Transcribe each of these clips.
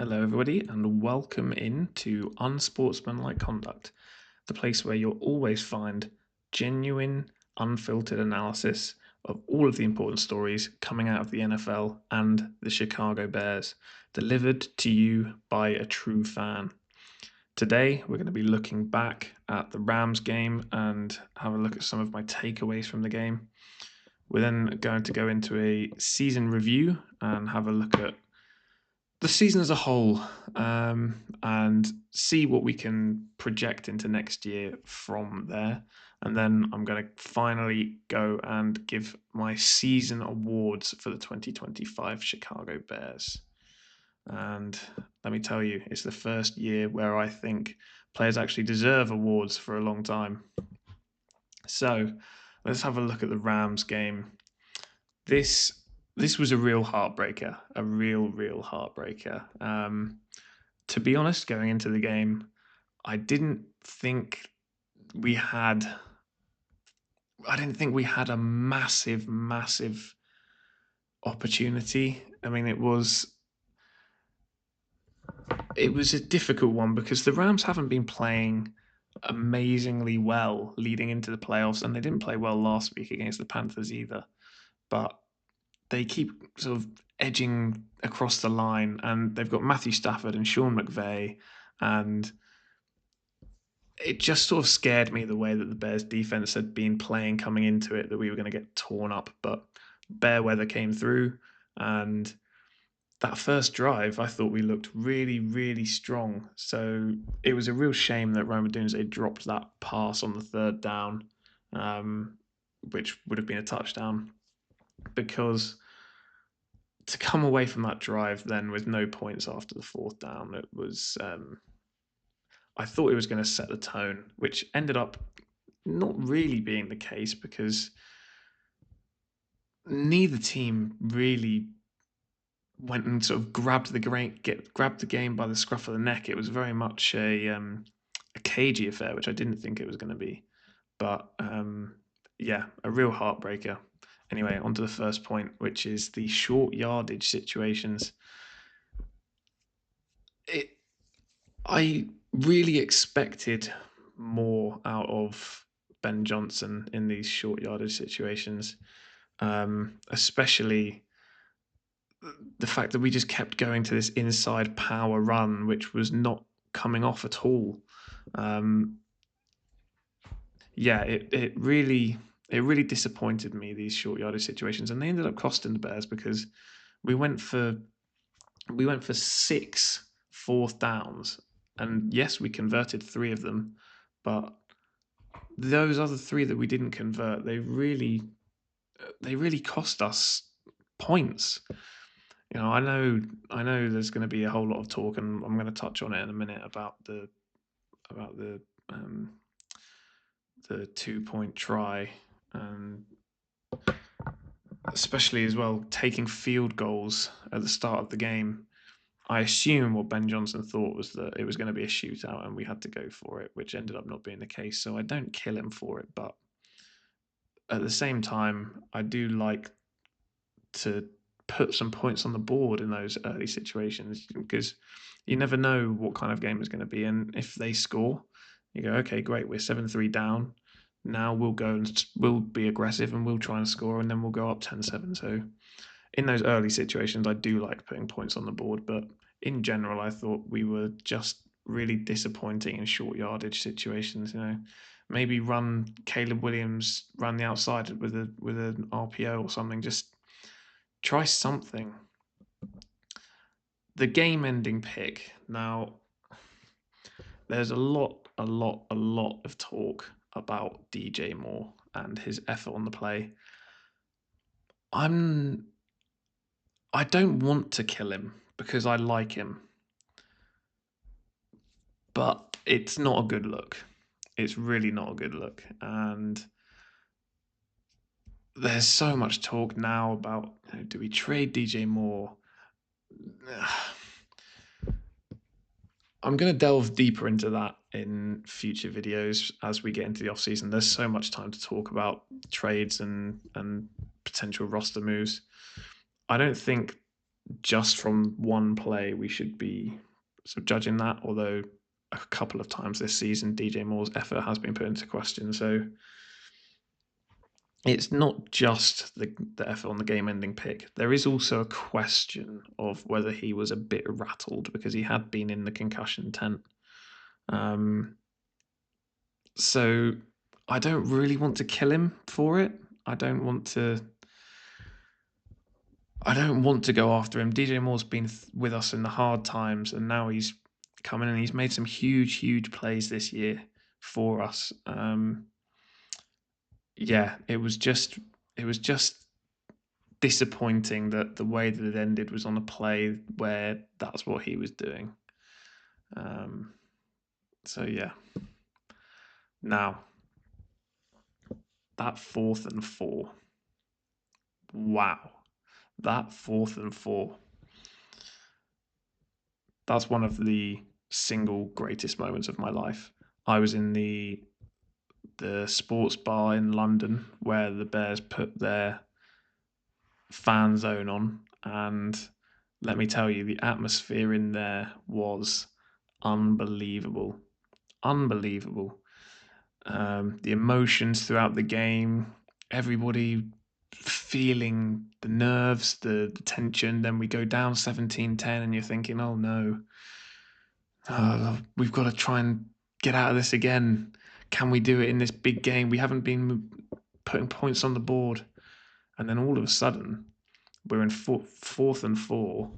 Hello, everybody, and welcome in to Unsportsmanlike Conduct, the place where you'll always find genuine, unfiltered analysis of all of the important stories coming out of the NFL and the Chicago Bears, delivered to you by a true fan. Today, we're going to be looking back at the Rams game and have a look at some of my takeaways from the game. We're then going to go into a season review and have a look at the season as a whole, and see what we can project into next year from there. And then I'm going to finally go and give my season awards for the 2025 Chicago Bears. And let me tell you, it's the first year where I think players actually deserve awards for a long time. So let's have a look at the Rams game. This this was a real heartbreaker, a real heartbreaker. To be honest, going into the game, I didn't think we had. I didn't think we had a massive opportunity. I mean, it was a difficult one because the Rams haven't been playing amazingly well leading into the playoffs, and they didn't play well last week against the Panthers either. But they keep sort of edging across the line, and they've got Matthew Stafford and Sean McVay, and it just sort of scared me the way that the Bears defense had been playing coming into it, that we were going to get torn up. But bear weather came through, and that first drive, I thought we looked really strong. So it was a real shame that Roma Dunze dropped that pass on the third down, which would have been a touchdown, because to come away from that drive then with no points after the fourth down, it was I thought it was going to set the tone, which ended up not really being the case because neither team really went and sort of grabbed the game by the scruff of the neck. It was very much a cagey affair, which I didn't think it was going to be. But yeah, a real heartbreaker. Anyway, on to the first point, which is the short yardage situations. I really expected more out of Ben Johnson in these short yardage situations, especially the fact that we just kept going to this inside power run, which was not coming off at all. Um, yeah, it really disappointed me, these short yardage situations, and they ended up costing the Bears because we went for six fourth downs, and yes, we converted three of them, but those other three that we didn't convert, they really cost us points. I know there's going to be a whole lot of talk, and I'm going to touch on it in a minute about the um, the 2-point try, and especially as well taking field goals at the start of the game. I assume what Ben Johnson thought was that it was going to be a shootout and we had to go for it, which ended up not being the case. So I don't kill him for it, but at the same time, I do like to put some points on the board in those early situations, because you never know what kind of game it's going to be. And if they score, you go, okay, great, we're 7-3 down. Now we'll go and we'll be aggressive and we'll try and score, and then we'll go up 10-7. So in those early situations, I do like putting points on the board. But in general, I thought we were just really disappointing in short yardage situations. Maybe run Caleb Williams, run the outside with an RPO or something. Just try something. The game-ending pick. Now, there's a lot of talk about DJ Moore and his effort on the play. I don't want to kill him because I like him, but it's not a good look. It's really not a good look. And there's so much talk now about, do we trade DJ Moore? I'm going to delve deeper into that in future videos as we get into the offseason. There's so much time to talk about trades and potential roster moves. I don't think just from one play we should be sort of judging that. Although a couple of times this season, DJ Moore's effort has been put into question. So it's not just the effort on the game-ending pick. There is also a question of whether he was a bit rattled because he had been in the concussion tent. So I don't really want to kill him for it. I don't want to go after him. DJ Moore's been with us in the hard times, and now he's coming and he's made some huge plays this year for us. Yeah, it was just disappointing that the way that it ended was on a play where that's what he was doing. So yeah. Now, that 4th and 4. Wow. That 4th and 4. That's one of the single greatest moments of my life. I was in the sports bar in London where the Bears put their fan zone on, and let me tell you, the atmosphere in there was unbelievable. Unbelievable. The emotions throughout the game, everybody feeling the nerves, the tension. Then we go down 17-10 and you're thinking, oh no, we've got to try and get out of this again. Can we do it in this big game? We haven't been putting points on the board. And then all of a sudden, we're in 4th and 4,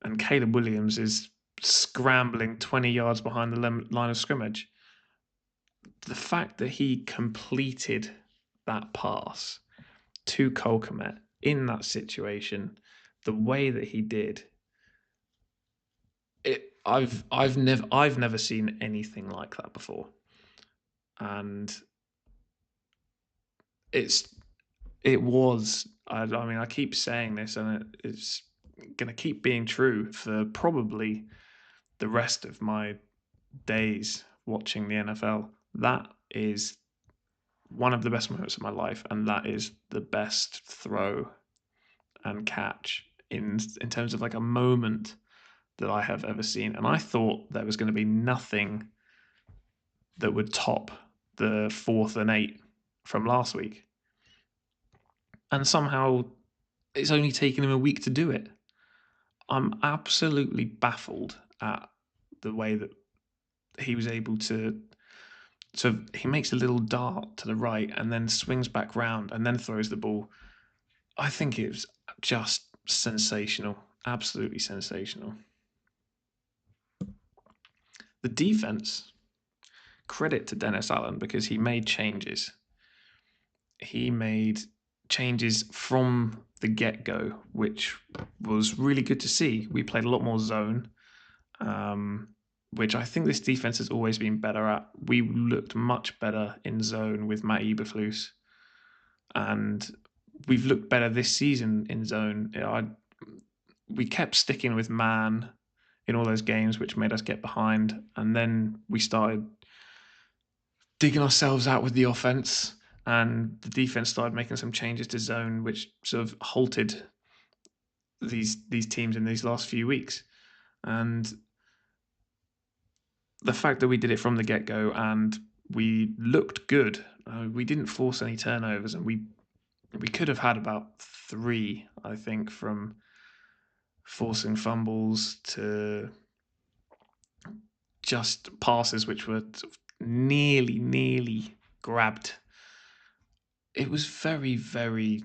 and Caleb Williams is scrambling 20 yards behind the line of scrimmage. The fact that he completed that pass to Cole Kmet in that situation, the way that he did, I've never seen anything like that before, and it was. I mean, I keep saying this, and it's going to keep being true for probably the rest of my days watching the NFL. That is one of the best moments of my life, and that is the best throw and catch in terms of like a moment that I have ever seen. And I thought there was going to be nothing that would top the 4th and 8 from last week. And somehow it's only taken him a week to do it. I'm absolutely baffled at the way that he was able to. So he makes a little dart to the right and then swings back round and then throws the ball. I think it was just sensational. Absolutely sensational. The defense, credit to Dennis Allen because he made changes. He made changes from the get-go, which was really good to see. We played a lot more zone, which I think this defense has always been better at. We looked much better in zone with Matt Eberflus, and we've looked better this season in zone. We kept sticking with man in all those games, which made us get behind, and then we started digging ourselves out with the offense, and the defense started making some changes to zone, which sort of halted these teams in these last few weeks. And the fact that we did it from the get-go and we looked good, we didn't force any turnovers, and we could have had about 3, I think, from forcing fumbles to just passes which were sort of nearly grabbed. It was very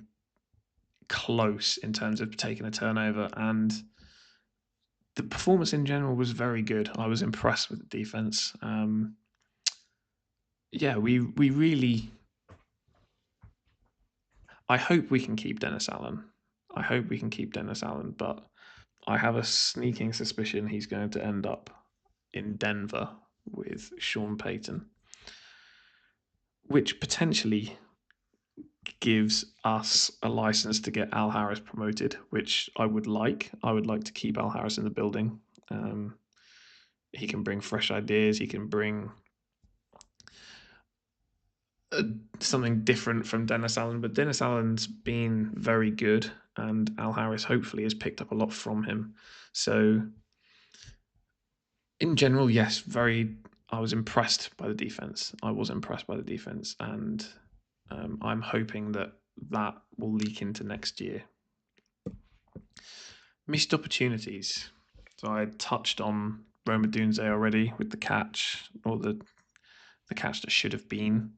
close in terms of taking a turnover, and the performance in general was very good. I was impressed with the defense. Yeah, we really. I hope we can keep Dennis Allen. But I have a sneaking suspicion he's going to end up in Denver with Sean Payton, which potentially gives us a license to get Al Harris promoted, which I would like. I would like to keep Al Harris in the building. He can bring fresh ideas. He can bring something different from Dennis Allen, but Dennis Allen's been very good and Al Harris hopefully has picked up a lot from him. So, in general, yes, I was impressed by the defense. I was impressed by the defense, and I'm hoping that that will leak into next year. Missed opportunities. So I touched on Roma Dunze already with the catch, or the catch that should have been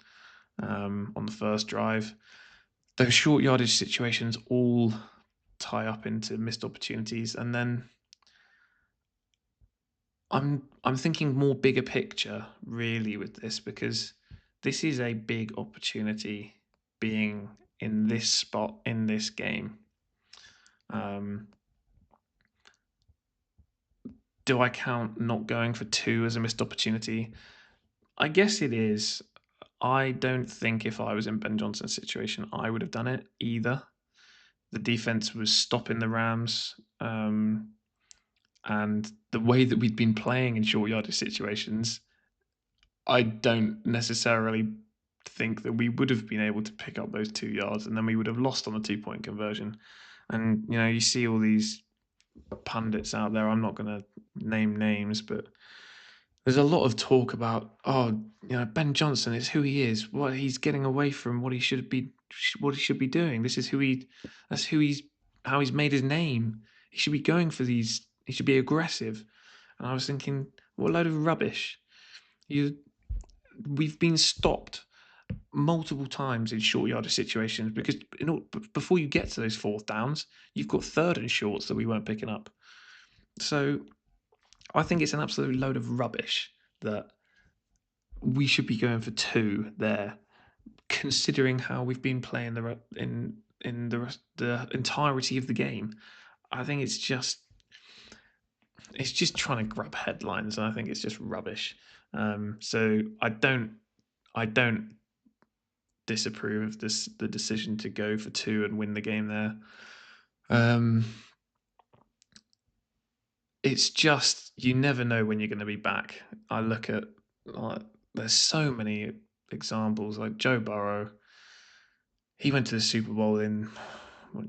on the first drive. Those short yardage situations all tie up into missed opportunities, and then I'm thinking more bigger picture really with this, because this is a big opportunity being in this spot in this game. Do I count not going for 2 as a missed opportunity? I guess it is. I don't think if I was in Ben Johnson's situation, I would have done it either. The defense was stopping the Rams, and the way that we'd been playing in short yardage situations, I don't necessarily think that we would have been able to pick up those 2 yards, and then we would have lost on the 2-point conversion. And you see all these pundits out there. I'm not going to name names, but there's a lot of talk about, Ben Johnson is who he is. What he's getting away from what he should be doing. This is how he's made his name. He should be going for these. He should be aggressive. And I was thinking, what a load of rubbish. We've been stopped multiple times in short yardage situations, because before you get to those 4th downs, you've got 3rd and shorts that we weren't picking up. So I think it's an absolute load of rubbish that we should be going for 2 there, considering how we've been playing in the entirety of the game. I think it's just trying to grab headlines, and I think it's just rubbish. So I don't disapprove of the decision to go for 2 and win the game there. It's just, you never know when you're going to be back. I look at, there's so many examples, like Joe Burrow. He went to the Super Bowl in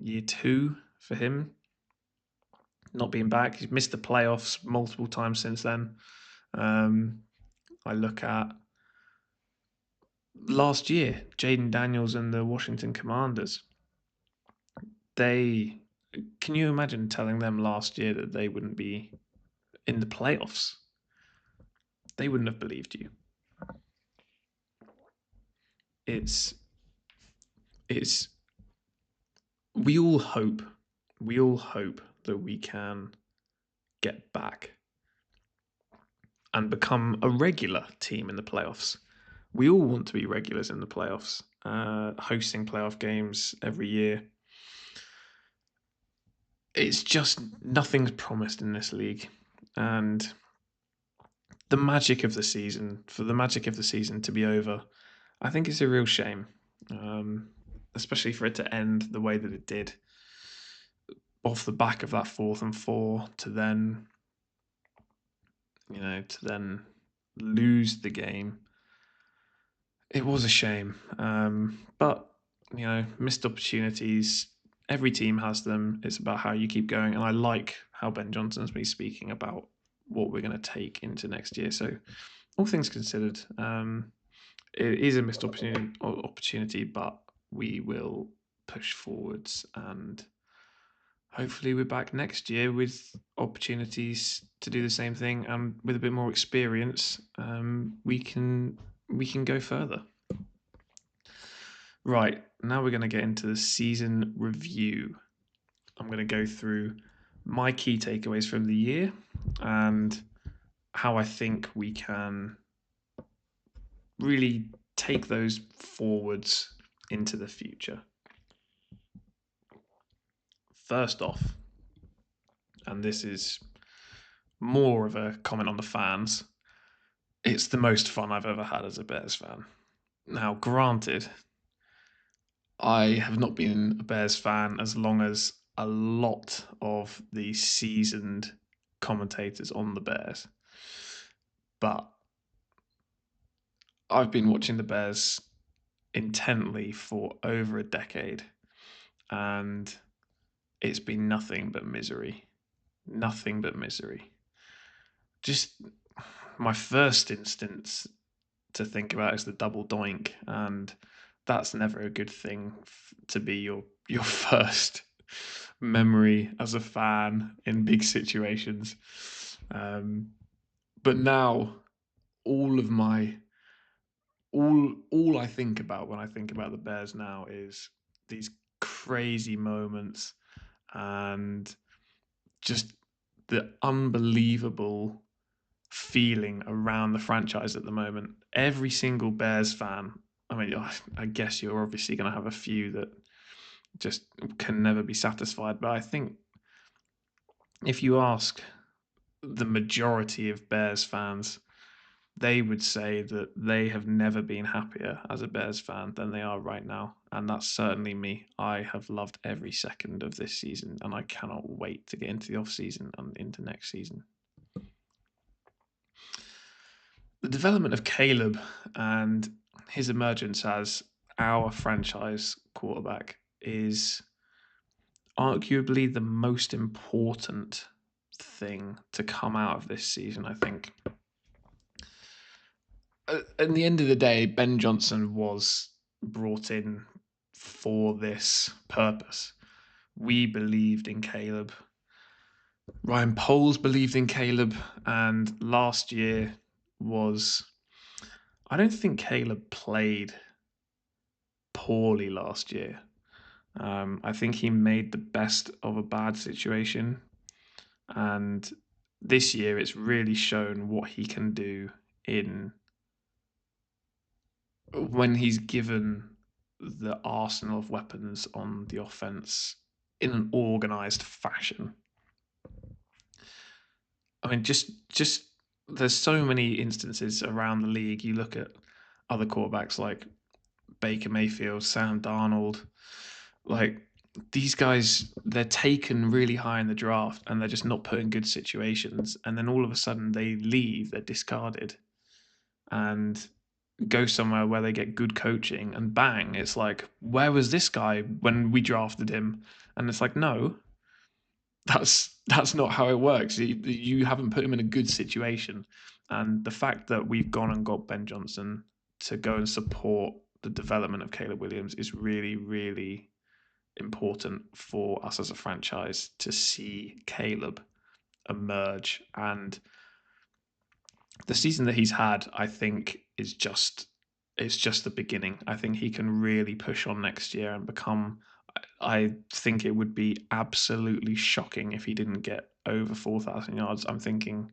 year 2 for him, not being back. He's missed the playoffs multiple times since then. I look at last year, Jaden Daniels and the Washington Commanders. Can you imagine telling them last year that they wouldn't be in the playoffs? They wouldn't have believed you. It's we all hope that we can get back and become a regular team in the playoffs. We all want to be regulars in the playoffs, hosting playoff games every year. It's just, nothing's promised in this league, and the magic of the season to be over, I think it's a real shame, especially for it to end the way that it did, off the back of that 4th and 4, to then lose the game. It was a shame, but missed opportunities. Every team has them. It's about how you keep going, and I like how Ben Johnson's been speaking about what we're going to take into next year. So, all things considered, it is a missed opportunity, but we will push forwards, and hopefully we're back next year with opportunities to do the same thing, and with a bit more experience, we can go further. Right, now we're going to get into the season review. I'm going to go through my key takeaways from the year and how I think we can really take those forwards into the future. First off, and this is more of a comment on the fans, it's the most fun I've ever had as a Bears fan. Now, granted, I have not been a Bears fan as long as a lot of the seasoned commentators on the Bears, but I've been watching the Bears intently for over a decade, and it's been nothing but misery. Nothing but misery. Just my first instance to think about is the double doink, and that's never a good thing to be your first memory as a fan in big situations. Um, but now all of my all I think about when I think about the Bears now is these crazy moments and just the unbelievable feeling around the franchise at the moment. Every single Bears fan, I mean, I guess you're obviously going to have a few that just can never be satisfied, but I think if you ask the majority of Bears fans, they would say that they have never been happier as a Bears fan than they are right now. And that's certainly me. I have loved every second of this season, and I cannot wait to get into the off season and into next season. The development of Caleb and his emergence as our franchise quarterback is arguably the most important thing to come out of this season, I think. At the end of the day, Ben Johnson was brought in for this purpose. We believed in Caleb. Ryan Poles believed in Caleb, and last year was. I don't think Caleb played poorly last year. I think he made the best of a bad situation, and this year it's really shown what he can do in when he's given the arsenal of weapons on the offense in an organized fashion. I mean, just there's so many instances around the league. You look at other quarterbacks like Baker Mayfield, Sam Darnold, like these guys, they're taken really high in the draft and they're just not put in good situations. And then all of a sudden they leave, they're discarded and go somewhere where they get good coaching and bang, it's like, where was this guy when we drafted him? And it's like, no, that's not how it works. You haven't put him in a good situation. And the fact that we've gone and got Ben Johnson to go and support the development of Caleb Williams is really, really important for us as a franchise to see Caleb emerge. And the season that he's had, I think, is just it's just the beginning. I think he can really push on next year and become. I think it would be absolutely shocking if he didn't get over 4,000 yards. I'm thinking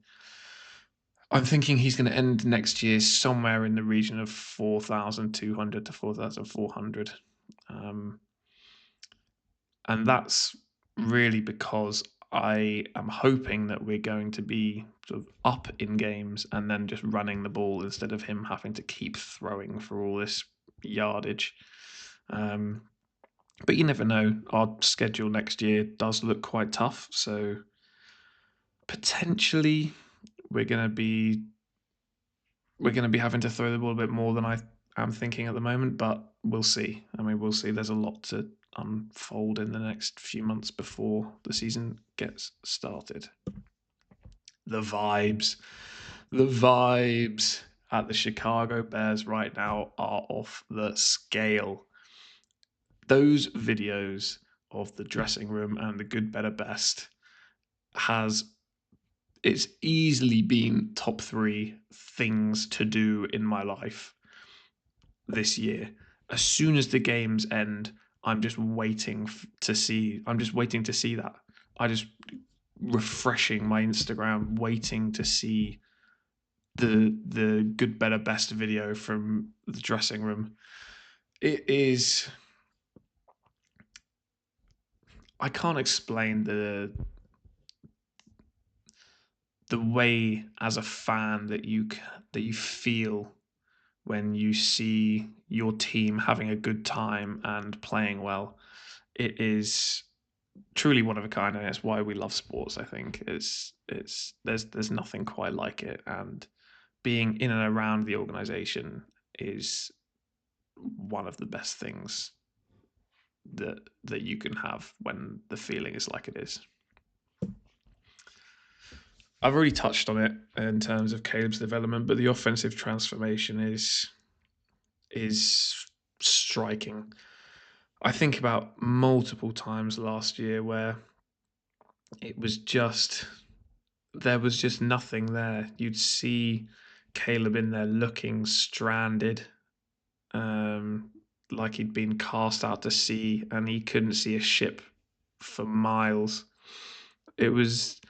he's going to end next year somewhere in the region of 4,200 to 4,400. And that's really because I am hoping that we're going to be sort of up in games and then just running the ball instead of him having to keep throwing for all this yardage. But you never know. Our schedule next year does look quite tough, so potentially we're going to be having to throw the ball a bit more than I am thinking at the moment, but we'll see. I mean, we'll see. There's a lot to unfold in the next few months before the season gets started. The vibes at the Chicago Bears right now are off the scale. Those videos of the dressing room and the good, better, best it's easily been top 3 things to do in my life this year. As soon as the games end, I'm just waiting to see that. I just refreshing my Instagram, waiting to see the good, better, best video from the dressing room. It is. I can't explain the way as a fan that you feel when you see your team having a good time and playing well. It is truly one of a kind, and it's why we love sports. I think there's nothing quite like it, and being in and around the organization is one of the best things that you can have when the feeling is like it is. I've already touched on it in terms of Caleb's development, but the offensive transformation is striking. I think about multiple times last year where it was just there was just nothing there. You'd see Caleb in there looking stranded, um, like he'd been cast out to sea and he couldn't see a ship for miles. It was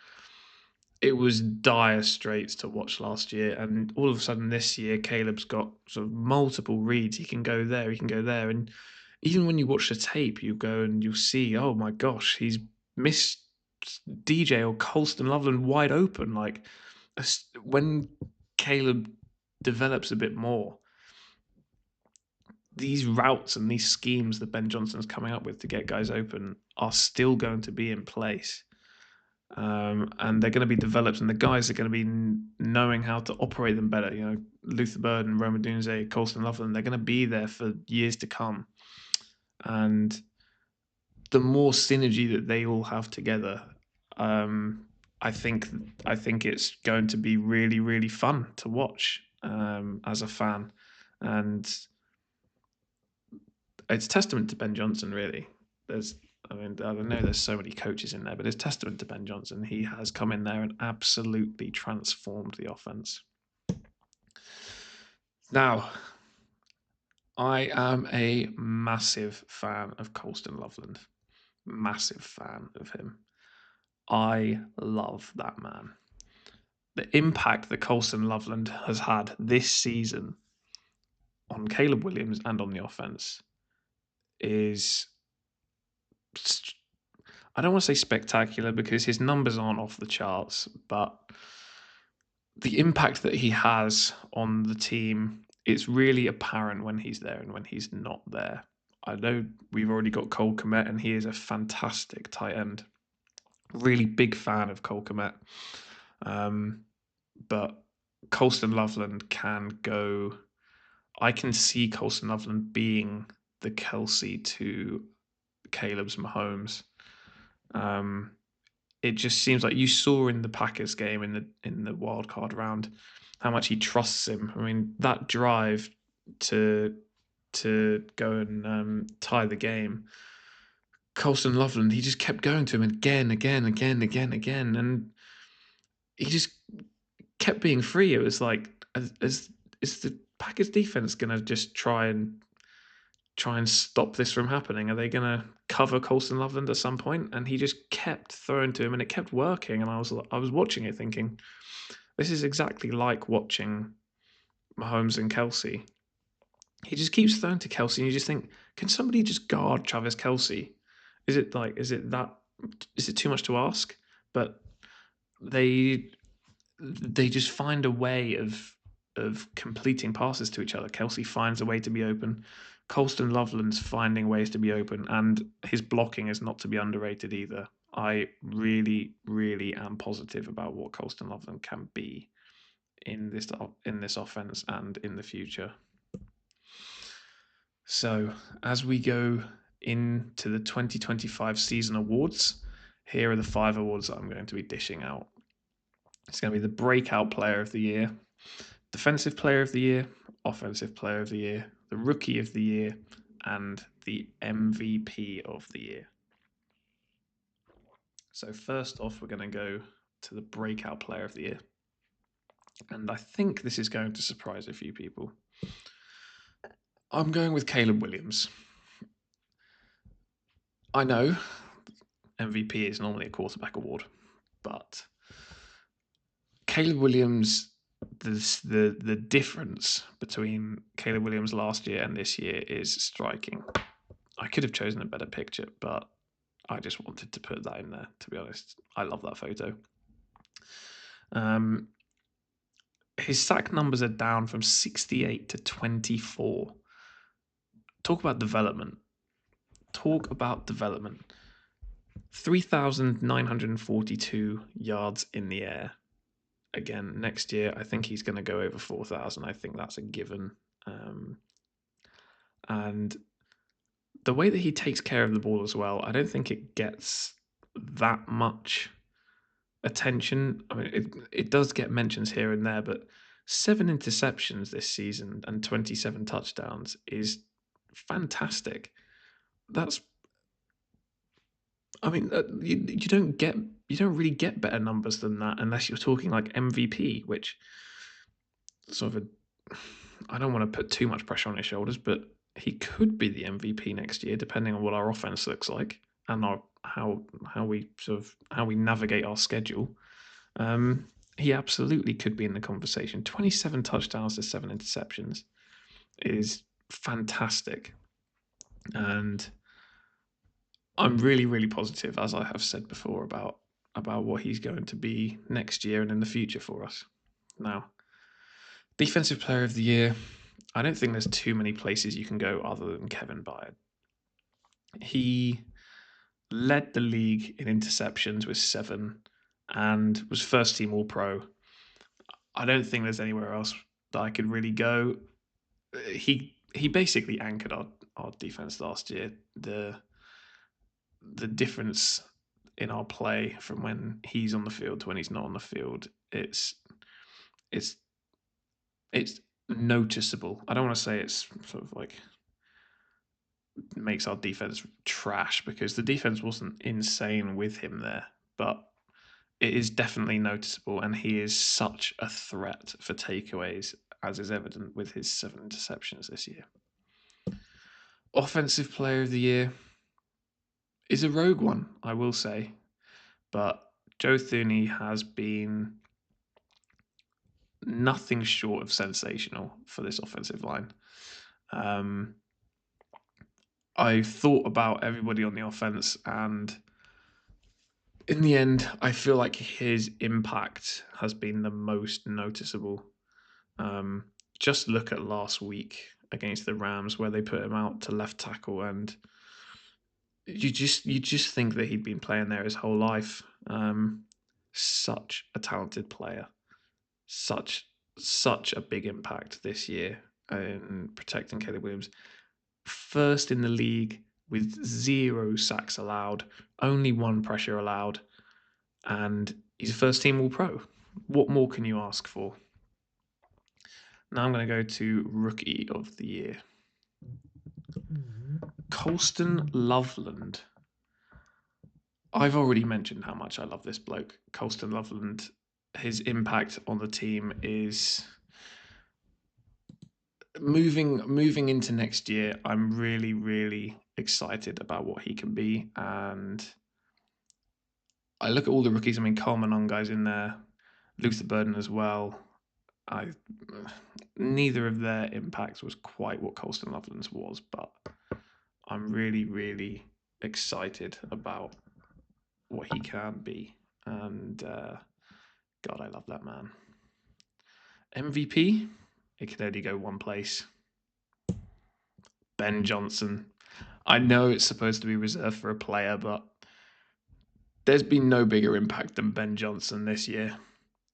it was dire straits to watch last year, and all of a sudden this year, Caleb's got sort of multiple reads. He can go there, he can go there, and even when you watch the tape, you go and you'll see, oh my gosh, he's missed DJ or Colston Loveland wide open. Like when Caleb develops a bit more, these routes and these schemes that Ben Johnson's coming up with to get guys open are still going to be in place. And they're going to be developed, and the guys are going to be knowing how to operate them better. You know, Luther Bird and Roma Dunze, Colston Loveland, they're going to be there for years to come. And the more synergy that they all have together, I think it's going to be really, really fun to watch as a fan. And it's testament to Ben Johnson, really. I know there's so many coaches in there, but it's testament to Ben Johnson. He has come in there and absolutely transformed the offense. Now, I am a massive fan of Colston Loveland. Massive fan of him. I love that man. The impact that Colston Loveland has had this season on Caleb Williams and on the offense is, I don't want to say spectacular because his numbers aren't off the charts, but the impact that he has on the team, it's really apparent when he's there and when he's not there. I know we've already got Cole Kmet, and he is a fantastic tight end. Really big fan of Cole Kmet. But Colston Loveland can go. I can see Colston Loveland being the Kelsey to Caleb's Mahomes. It just seems like you saw in the Packers game in the wild card round how much he trusts him. I mean, that drive to go and tie the game, Colston Loveland, he just kept going to him again, and he just kept being free. It was like, is the Packers defense going to just try and stop this from happening? Are they going to cover Colston Loveland at some point? And he just kept throwing to him, and it kept working. And I was watching it thinking, this is exactly like watching Mahomes and Kelsey. He just keeps throwing to Kelsey, and you just think, can somebody just guard Travis Kelsey? Is it too much to ask? But they just find a way of completing passes to each other. Kelsey finds a way to be open. Colston Loveland's finding ways to be open, and his blocking is not to be underrated either. I really, really am positive about what Colston Loveland can be in this offense and in the future. So, as we go into the 2025 season awards, here are the 5 awards that I'm going to be dishing out. It's going to be the Breakout Player of the Year, Defensive Player of the Year, Offensive Player of the Year, the Rookie of the Year, and the MVP of the Year. So first off, we're going to go to the Breakout Player of the Year. And I think this is going to surprise a few people. I'm going with Caleb Williams. I know MVP is normally a quarterback award, but Caleb Williams, the difference between Caleb Williams last year and this year is striking. I could have chosen a better picture, but I just wanted to put that in there, to be honest. I love that photo. His sack numbers are down from 68 to 24. Talk about development. 3,942 yards in the air. Again, next year, I think he's going to go over 4,000. I think that's a given. And the way that he takes care of the ball as well, I don't think it gets that much attention. I mean, it does get mentions here and there, but 7 interceptions this season and 27 touchdowns is fantastic. That's, I mean, you don't really get better numbers than that unless you're talking like MVP, which sort of a, I don't want to put too much pressure on his shoulders, but he could be the MVP next year, depending on what our offense looks like and how we navigate our schedule. He absolutely could be in the conversation. 27 touchdowns to 7 interceptions is fantastic, and I'm really, really positive, as I have said before, about what he's going to be next year and in the future for us. Now, Defensive Player of the Year, I don't think there's too many places you can go other than Kevin Byard. He led the league in interceptions with 7 and was first team All Pro. I don't think there's anywhere else that I could really go. He basically anchored our defense last year. The difference in our play from when he's on the field to when he's not on the field, it's noticeable. I don't want to say it's sort of like makes our defense trash, because the defense wasn't insane with him there, but it is definitely noticeable, and he is such a threat for takeaways, as is evident with his 7 interceptions this year. Offensive Player of the Year is a rogue one, I will say, but Joe Thuney has been nothing short of sensational for this offensive line. I thought about everybody on the offense, and in the end, I feel like his impact has been the most noticeable. Just look at last week against the Rams, where they put him out to left tackle, and you just think that he'd been playing there his whole life. Such a talented player, such a big impact this year in protecting Caleb Williams. First in the league with 0 sacks allowed, only 1 pressure allowed, and he's a first team All Pro. What more can you ask for? Now I'm going to go to Rookie of the Year. Colston Loveland. I've already mentioned how much I love this bloke, Colston Loveland. His impact on the team is moving into next year. I'm really, really excited about what he can be, and I look at all the rookies. I mean, Coleman Ongai's in there, Luther Burden as well. Neither of their impacts was quite what Colston Loveland's was, but I'm really, really excited about what he can be, and God, I love that man. MVP, it can only go one place. Ben Johnson. I know it's supposed to be reserved for a player, but there's been no bigger impact than Ben Johnson this year.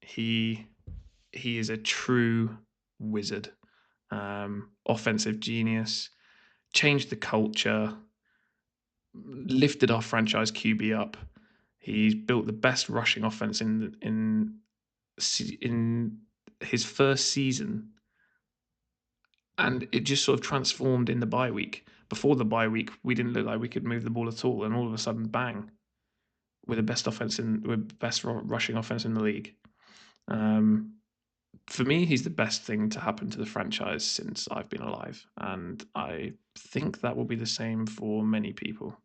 He is a true wizard. Offensive genius, changed the culture, lifted our franchise QB up. He's built the best rushing offense in his first season, and it just sort of transformed in the bye week. Before the bye week, we didn't look like we could move the ball at all, and all of a sudden, bang, we're the best rushing offense in the league. For me, he's the best thing to happen to the franchise since I've been alive, and I think that will be the same for many people.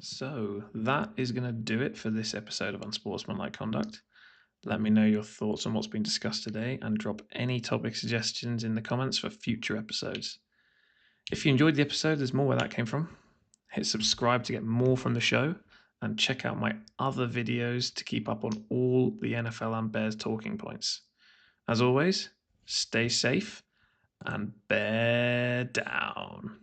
So that is going to do it for this episode of Unsportsmanlike Conduct. Let me know your thoughts on what's been discussed today, and drop any topic suggestions in the comments for future episodes. If you enjoyed the episode, there's more where that came from. Hit subscribe to get more from the show, and check out my other videos to keep up on all the NFL and Bears talking points. As always, stay safe and bear down.